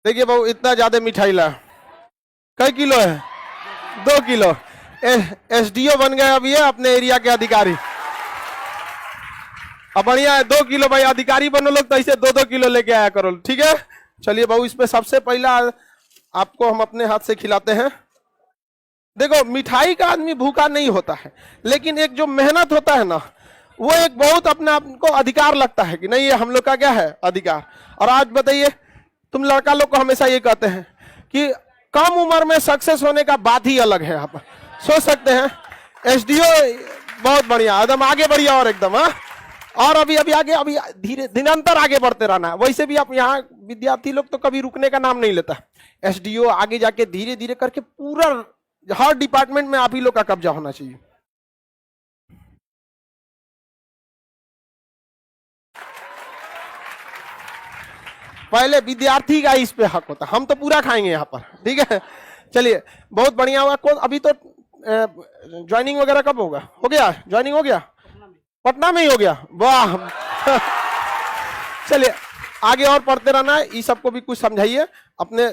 देखिए बहू, इतना ज्यादा मिठाई ला, कई किलो है? 2 किलो। एसडीओ बन गए अभी है अपने एरिया के अधिकारी। अब बढ़िया है, 2 किलो भाई, अधिकारी बनो लोग तो ऐसे 2-2 किलो लेके आया करो, ठीक है। चलिए बहू, इसमें सबसे पहला आपको हम अपने हाथ से खिलाते हैं। देखो, मिठाई का आदमी भूखा नहीं होता है, लेकिन एक जो मेहनत होता है ना, वो एक बहुत अपने आप को अधिकार लगता है कि नहीं, ये हम लोग का क्या है, अधिकार। और आज बताइए, तुम लड़का लोग को हमेशा ये कहते हैं कि कम उम्र में सक्सेस होने का बात ही अलग है। आप सोच सकते हैं, एसडीओ बहुत बढ़िया, एकदम आगे बढ़िया, और एकदम हाँ। और अभी अभी आगे, अभी धीरे निरंतर आगे बढ़ते रहना है। वैसे भी आप यहाँ विद्यार्थी लोग तो कभी रुकने का नाम नहीं लेता। एसडीओ आगे जाके धीरे धीरे करके पूरा हर डिपार्टमेंट में आप ही लोग का कब्जा होना चाहिए। पहले विद्यार्थी का इस पे हक होता, हम तो पूरा खाएंगे यहाँ पर, ठीक है। चलिए, बहुत बढ़िया हुआ। कौन अभी तो ज्वाइनिंग वगैरह कब होगा? हो गया ज्वाइनिंग, हो गया पटना में ही हो गया, वाह। चलिए आगे और पढ़ते रहना है। इस सबको भी कुछ समझाइए अपने,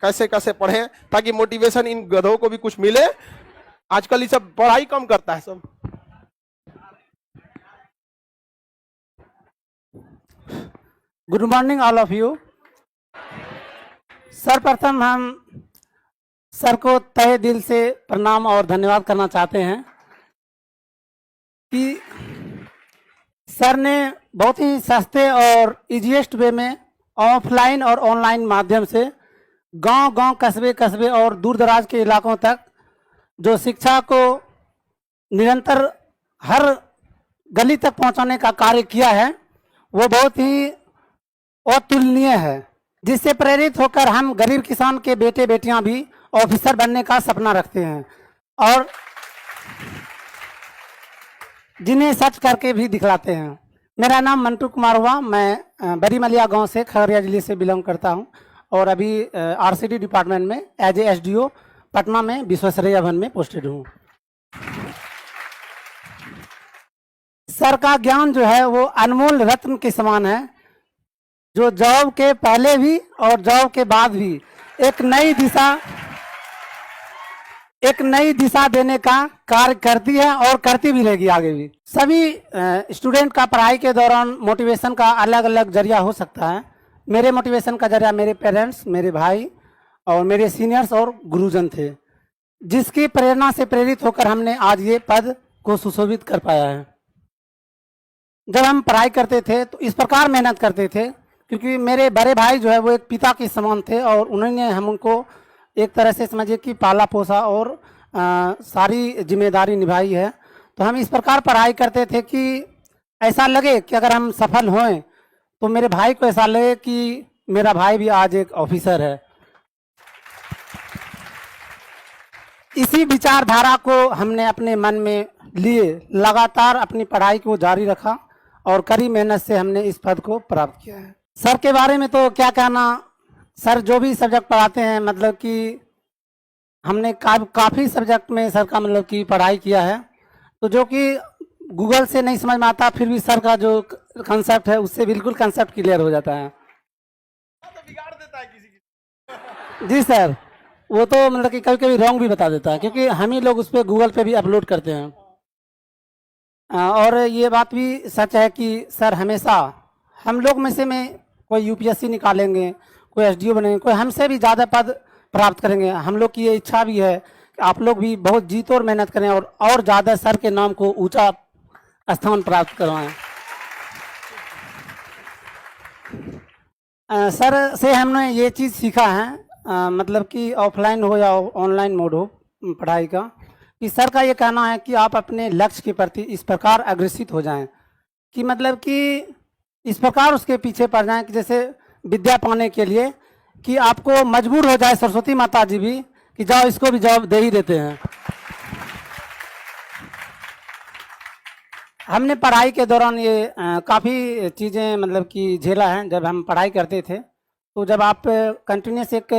कैसे कैसे पढ़ें ताकि मोटिवेशन इन गधों को भी कुछ मिले। आजकल ये सब पढ़ाई कम करता है सब। Good morning all of you. सर्वप्रथम हम सर को तहे दिल से प्रणाम और धन्यवाद करना चाहते हैं कि सर ने बहुत ही सस्ते और इजीएस्ट वे में ऑफलाइन और ऑनलाइन माध्यम से गांव-गांव, कस्बे और दूर दराज के इलाकों तक जो शिक्षा को निरंतर हर गली तक पहुंचाने का कार्य किया है, वो बहुत ही अतुलनीय है, जिससे प्रेरित होकर हम गरीब किसान के बेटे बेटियां भी ऑफिसर बनने का सपना रखते हैं और जिन्हें सच करके भी दिखलाते हैं। मेरा नाम मंटू कुमार हुआ, मैं बरीमलिया गांव से खगड़िया जिले से बिलोंग करता हूं और अभी आरसीडी डिपार्टमेंट में एज ए एसडीओ पटना में विश्वेश्वरैया भवन में पोस्टेड हूं। सर का ज्ञान जो है वो अनमोल रत्न के समान है, जो जॉब के पहले भी और जॉब के बाद भी एक नई दिशा देने का कार्य करती है और करती भी रहेगी आगे भी। सभी स्टूडेंट का पढ़ाई के दौरान मोटिवेशन का अलग अलग जरिया हो सकता है। मेरे मोटिवेशन का जरिया मेरे पेरेंट्स, मेरे भाई और मेरे सीनियर्स और गुरुजन थे, जिसकी प्रेरणा से प्रेरित होकर हमने आज ये पद को सुशोभित कर पाया है। जब हम पढ़ाई करते थे तो इस प्रकार मेहनत करते थे, क्योंकि मेरे बड़े भाई जो है वो एक पिता के समान थे और उन्होंने हमको एक तरह से समझिए कि पाला पोसा और सारी जिम्मेदारी निभाई है। तो हम इस प्रकार पढ़ाई करते थे कि ऐसा लगे कि अगर हम सफल हों तो मेरे भाई को ऐसा लगे कि मेरा भाई भी आज एक ऑफिसर है। इसी विचारधारा को हमने अपने मन में लिए लगातार अपनी पढ़ाई को जारी रखा और कड़ी मेहनत से हमने इस पद को प्राप्त किया है। सर के बारे में तो क्या कहना, सर जो भी सब्जेक्ट पढ़ाते हैं, मतलब कि हमने काफ़ी सब्जेक्ट में सर का मतलब कि पढ़ाई किया है, तो जो कि गूगल से नहीं समझ में आता, फिर भी सर का जो कंसेप्ट है उससे बिल्कुल कंसेप्ट क्लियर हो जाता है। तो बिगाड़ देता है किसी की। जी सर, वो तो मतलब कि कभी कभी रॉन्ग भी बता देता है, क्योंकि हम ही लोग उस पर गूगल पे भी अपलोड करते हैं। और ये बात भी सच है कि सर हमेशा हम लोग में से कोई यूपीएससी निकालेंगे, कोई एसडीओ बनेंगे, कोई हमसे भी ज़्यादा पद प्राप्त करेंगे। हम लोग की ये इच्छा भी है कि आप लोग भी बहुत जी तोड़ मेहनत करें और ज़्यादा सर के नाम को ऊंचा स्थान प्राप्त करवाएं। सर से हमने ये चीज़ सीखा है, मतलब कि ऑफलाइन हो या ऑनलाइन मोड हो पढ़ाई का, कि सर का ये कहना है कि आप अपने लक्ष्य के प्रति इस प्रकार अग्रसित हो जाएं कि मतलब कि इस प्रकार उसके पीछे पड़ जाएं कि जैसे विद्या पाने के लिए कि आपको मजबूर हो जाए सरस्वती माता जी भी कि जाओ इसको भी जवाब दे ही देते हैं। हमने पढ़ाई के दौरान ये काफ़ी चीज़ें मतलब कि झेला है। जब हम पढ़ाई करते थे तो जब आप कंटिन्यूस एक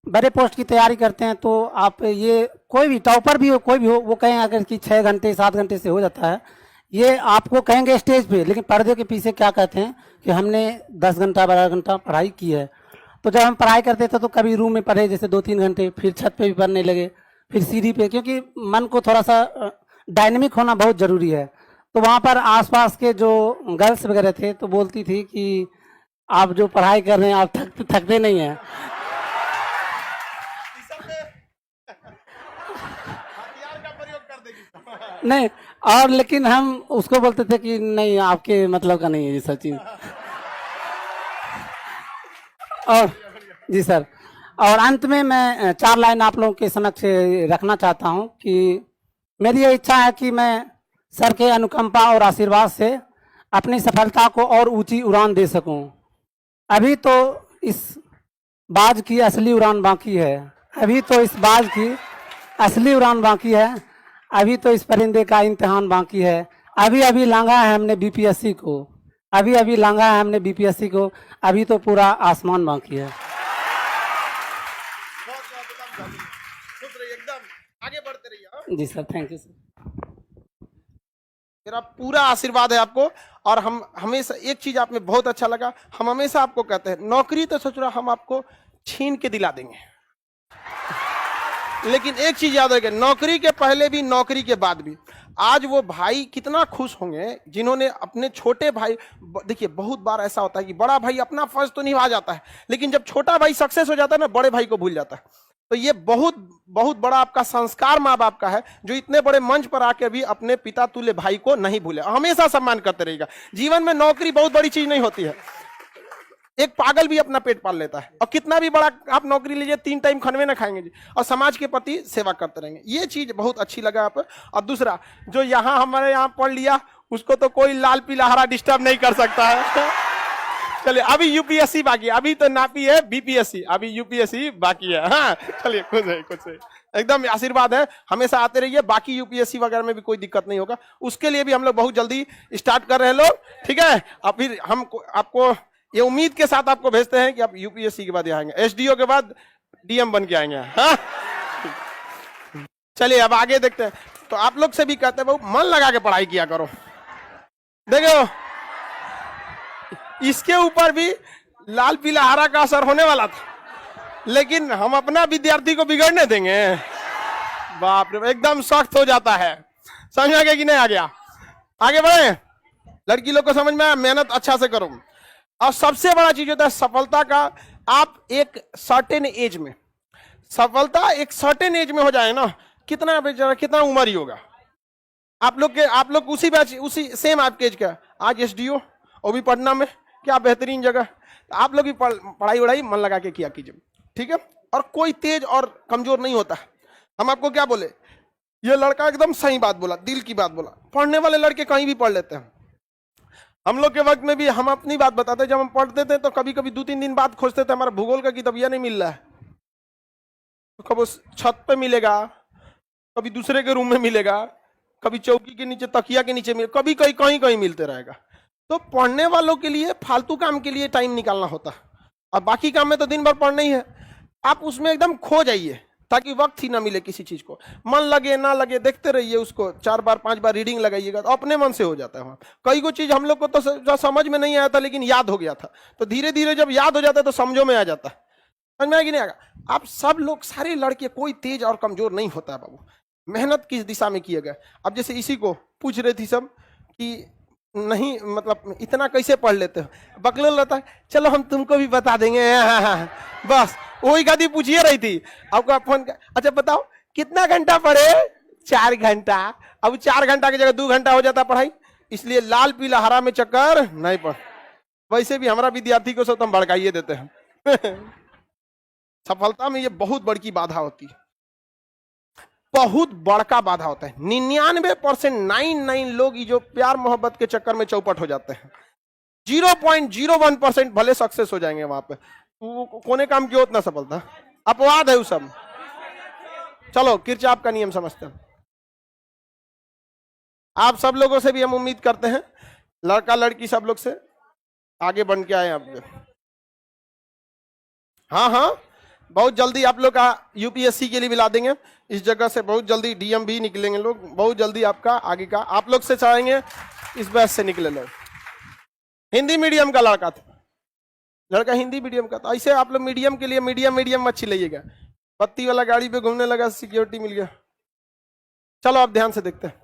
बड़े पोस्ट की तैयारी करते हैं तो आप ये कोई भी टॉपर भी हो, कोई भी हो, वो कहें अगर कि 6 घंटे 7 घंटे से हो जाता है, ये आपको कहेंगे स्टेज पे, लेकिन पर्दे के पीछे क्या कहते हैं कि हमने 10 घंटा 12 घंटा पढ़ाई की है। तो जब हम पढ़ाई करते थे तो कभी रूम में पढ़े जैसे 2-3 घंटे, फिर छत पे भी पढ़ने लगे, फिर सीढ़ी पे, क्योंकि मन को थोड़ा सा डायनेमिक होना बहुत ज़रूरी है। तो वहाँ पर आसपास के जो गर्ल्स वगैरह थे तो बोलती थी कि आप जो पढ़ाई कर रहे हैं आप थकते नहीं हैं। नहीं, और लेकिन हम उसको बोलते थे कि नहीं आपके मतलब का नहीं है ये सब चीज। और जी सर, और अंत में मैं 4 लाइन आप लोगों के समक्ष रखना चाहता हूं कि मेरी ये इच्छा है कि मैं सर के अनुकंपा और आशीर्वाद से अपनी सफलता को और ऊंची उड़ान दे सकूं। अभी तो इस बाज की असली उड़ान बाकी है, अभी तो इस बाज की असली उड़ान बाकी है, अभी तो इस परिंदे का इम्तिहान बाकी है। अभी अभी लांघा है हमने बीपीएससी को, अभी अभी लांघा है हमने बीपीएससी को, अभी तो पूरा आसमान बाकी है। एकदम आगे बढ़ते रहिए। जी सर, थैंक यू सर। मेरा पूरा आशीर्वाद है आपको। और हम हमेशा एक चीज आप में बहुत अच्छा लगा, हम हमेशा आपको कहते हैं नौकरी तो सोच रहा हम आपको छीन के दिला देंगे, लेकिन एक चीज याद रखिए, नौकरी के पहले भी नौकरी के बाद भी। आज वो भाई कितना खुश होंगे जिन्होंने अपने छोटे भाई, देखिए बहुत बार ऐसा होता है कि बड़ा भाई अपना फर्ज तो निभा जाता है, लेकिन जब छोटा भाई सक्सेस हो जाता है ना, बड़े भाई को भूल जाता है। तो ये बहुत बहुत बड़ा आपका संस्कार माँ बाप का है, जो इतने बड़े मंच पर आके भी अपने पिता तुल्य भाई को नहीं भूले, हमेशा सम्मान करते रहेगा। जीवन में नौकरी बहुत बड़ी चीज नहीं होती है, एक पागल भी अपना पेट पाल लेता है, और कितना भी बड़ा आप नौकरी लीजिए 3 टाइम खनवे ना खाएंगे जी, और समाज के प्रति सेवा करते रहेंगे। ये चीज बहुत अच्छी लगा आप। और दूसरा, जो यहाँ हमारे यहाँ पढ़ लिया उसको तो कोई लाल पीला हरा डिस्टर्ब नहीं कर सकता है। चलिए, अभी यूपीएससी बाकी है, अभी तो नापी है बीपीएससी, अभी यूपीएससी बाकी है। हाँ चलिए, खुश है, खुश है, एकदम आशीर्वाद है, हमेशा आते रहिए। बाकी यूपीएससी वगैरह में भी कोई दिक्कत नहीं होगा, उसके लिए भी हम लोग बहुत जल्दी स्टार्ट कर रहे हैं लोग, ठीक है। अब फिर हम आपको ये उम्मीद के साथ आपको भेजते हैं कि आप यूपीएससी के बाद आएंगे, एसडीओ के बाद डीएम बन के आएंगे। हाँ चलिए, अब आगे देखते हैं। तो आप लोग से भी कहते हैं बहु मन लगा के पढ़ाई किया करो। देखो, इसके ऊपर भी लाल पीला हरा का असर होने वाला था, लेकिन हम अपना विद्यार्थी को बिगड़ने देंगे? बाप रे, एकदम सख्त हो जाता है। समझ आ गया कि नहीं आ गया? आगे बढ़े, लड़की लोग को समझ में आया, मेहनत अच्छा से करो। और सबसे बड़ा चीज होता है सफलता का, आप एक सर्टेन एज में, सफलता एक सर्टेन एज में हो जाए ना, कितना उम्र ही होगा आप लोग उसी बैच, उसी सेम आपके एज का, आज एसडीओ वो भी पढ़ना में, क्या बेहतरीन जगह। आप लोग भी पढ़ाई वढ़ाई मन लगा के किया कीजिए, ठीक है। और कोई तेज और कमजोर नहीं होता। हम आपको क्या बोले, ये लड़का एकदम सही बात बोला, दिल की बात बोला। पढ़ने वाले लड़के कहीं भी पढ़ लेते हैं। हम लोग के वक्त में भी हम अपनी बात बताते, जब हम पढ़ते थे तो कभी कभी 2-3 दिन बाद खोजते थे, हमारा भूगोल का किताब नहीं मिल रहा है, तो कभी छत पे मिलेगा, कभी दूसरे के रूम में मिलेगा, कभी चौकी के नीचे, तकिया के नीचे मिलेगा, कभी कहीं कहीं मिलते रहेगा। तो पढ़ने वालों के लिए फालतू काम के लिए टाइम निकालना होता, और बाकी काम में तो दिन भर पढ़ना ही है। आप उसमें एकदम खो जाइए, ताकि वक्त ही ना मिले किसी चीज को, मन लगे ना लगे देखते रहिए उसको, 4 बार 5 बार रीडिंग लगाइएगा तो अपने मन से हो जाता है। कई को चीज हम लोग को तो समझ में नहीं आया था, लेकिन याद हो गया था, तो धीरे धीरे जब याद हो जाता है तो समझो में आ जाता है। समझ में आया कि नहीं आएगा? आप सब लोग, सारे लड़के, कोई तेज और कमजोर नहीं होता है बाबू, मेहनत किस दिशा में किए गए। अब जैसे इसी को पूछ रहे थी सब कि नहीं मतलब इतना कैसे पढ़ लेते हो, बकलोल रहता है, चलो हम तुमको भी बता देंगे। हाँ, बस वही गादी पूछिए रही थी आपको फोन। अच्छा बताओ कितना घंटा पढ़े? 4 घंटा। अब 4 घंटा की जगह 2 घंटा हो जाता पढ़ाई, इसलिए लाल पीला हरा में चक्कर नहीं पड़। वैसे भी हमारा विद्यार्थी को सब हम भड़काइए देते हैं। सफलता में ये बहुत बड़ी बाधा होती है, बहुत बड़का बाधा होता है। 99% लोग जो प्यार मोहब्बत के चक्कर में चौपट हो जाते हैं, 0.01% भले सक्सेस हो जाएंगे वहां पे, कोने काम की उतना सफलता अपवाद है उस सब। चलो किरचॉफ का नियम समझते हैं। आप सब लोगों से भी हम उम्मीद करते हैं, लड़का लड़की सब लोग से आगे बन के आए आप। हाँ, बहुत जल्दी आप लोग का यूपीएससी के लिए भी ला देंगे। इस जगह से बहुत जल्दी डीएम भी निकलेंगे लोग, बहुत जल्दी आपका आगे का आप लोग से चाहेंगे इस बैच से निकले लोग। हिंदी मीडियम का लड़का था, लड़का हिंदी मीडियम का था। ऐसे आप लोग मीडियम के लिए मीडियम मच्छी लीजिएगा। बत्ती वाला गाड़ी पे घूमने लगा, सिक्योरिटी मिल गया। चलो आप ध्यान से देखते हैं।